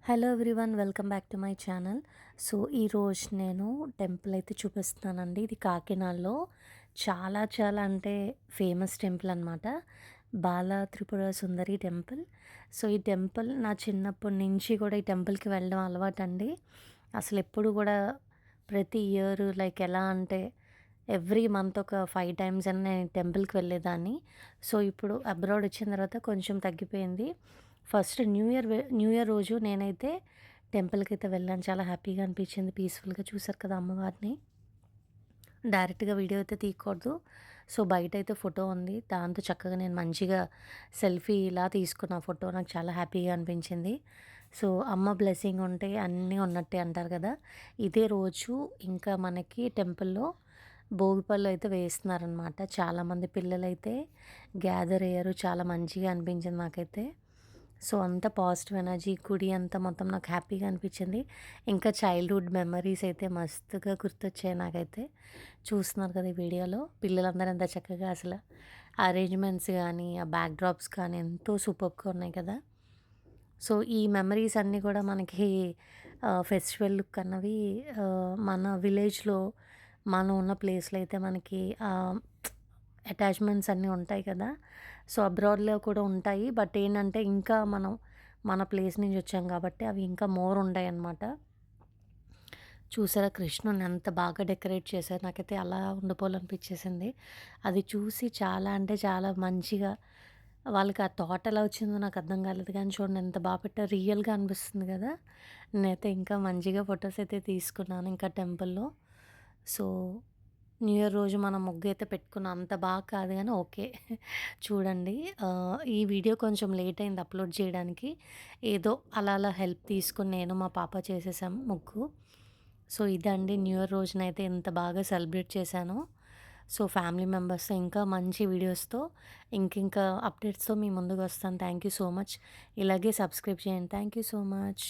Hello everyone, welcome back to my channel. So ఈరోజు నేను temple అయితే చూపిస్తున్నానండి. ఇది కాకినాడలో చాలా చాలా అంటే ఫేమస్ టెంపుల్ అనమాట. బాల త్రిపుర సుందరి టెంపుల్. సో ఈ టెంపుల్ నా చిన్నప్పటి నుంచి కూడా ఈ టెంపుల్కి వెళ్ళడం అలవాటండి. అసలు ఎప్పుడు కూడా ప్రతి ఇయర్ లైక్ ఎలా అంటే ఎవ్రీ మంత్ ఒక 5 టైమ్స్ అని నేను టెంపుల్కి వెళ్ళేదాన్ని. సో ఇప్పుడు అబ్రాడ్ వచ్చిన తర్వాత కొంచెం తగ్గిపోయింది. ఫస్ట్ న్యూ ఇయర్ రోజు నేనైతే టెంపుల్కి అయితే వెళ్ళాను. చాలా హ్యాపీగా అనిపించింది, పీస్ఫుల్గా. చూసారు కదా అమ్మవారిని. డైరెక్ట్గా వీడియో అయితే తీయకూడదు. సో బయట అయితే ఫోటో ఉంది, దాంతో చక్కగా నేను మంచిగా సెల్ఫీ ఇలా తీసుకున్న ఫోటో నాకు చాలా హ్యాపీగా అనిపించింది. సో అమ్మ బ్లెస్సింగ్ ఉంటే అన్నీ ఉన్నట్టే అంటారు కదా. ఇదే రోజు ఇంకా మనకి టెంపుల్లో భోగిపళ్ళు అయితే వేస్తున్నారనమాట. చాలామంది పిల్లలైతే గ్యాదర్ అయ్యారు. చాలా మంచిగా అనిపించింది నాకైతే. సో అంత పాజిటివ్ ఎనర్జీ, గుడి అంతా మొత్తం నాకు హ్యాపీగా అనిపించింది. ఇంకా చైల్డ్హుడ్ మెమరీస్ అయితే మస్తుగా గుర్తొచ్చాయి నాకైతే. చూస్తున్నారు కదా ఈ వీడియోలో పిల్లలందరూ ఎంత చక్కగా అసలు అరేంజ్మెంట్స్ కానీ ఆ బ్యాక్ డ్రాప్స్ కానీ ఎంతో సూపర్గా ఉన్నాయి కదా. సో ఈ మెమరీస్ అన్నీ కూడా మనకి ఫెస్టివల్ లుక్ అన్నవి మన విలేజ్లో మనం ఉన్న ప్లేస్లో అయితే మనకి అటాచ్మెంట్స్ అన్నీ ఉంటాయి కదా. సో అబ్రాడ్లో కూడా ఉంటాయి, బట్ ఏంటంటే ఇంకా మనం మన ప్లేస్ నుంచి వచ్చాం కాబట్టి అవి ఇంకా మోర్ ఉంటాయి అన్నమాట. చూసారా కృష్ణుని ఎంత బాగా డెకరేట్ చేశారు. నాకైతే అలా ఉండిపోవాలనిపించేసింది. అది చూసి చాలా అంటే చాలా మంచిగా వాళ్ళకి ఆ థాట్ ఎలా వచ్చిందో నాకు అర్థం కాలేదు, కానీ చూడండి ఎంత బాగా పెట్టారు. రియల్గా అనిపిస్తుంది కదా. నేనైతే ఇంకా మంచిగా ఫొటోస్ అయితే తీసుకున్నాను ఇంకా టెంపుల్లో. సో న్యూ ఇయర్ రోజు మనం ముగ్గు అయితే పెట్టుకున్నాం, అంత బాగా కాదు కానీ ఓకే. చూడండి, ఈ వీడియో కొంచెం లేట్ అయింది అప్లోడ్ చేయడానికి. ఏదో అలా అలా హెల్ప్ తీసుకుని నేను మా పాప చేసేసాం ముగ్గు. సో ఇదండి న్యూ ఇయర్ రోజునైతే ఎంత బాగా సెలబ్రేట్ చేశానో. సో ఫ్యామిలీ మెంబర్స్తో ఇంకా మంచి వీడియోస్తో ఇంకింకా అప్డేట్స్తో మీ ముందుకు వస్తాను. Thank you so much. ఇలాగే సబ్స్క్రైబ్ చేయండి. Thank you so much.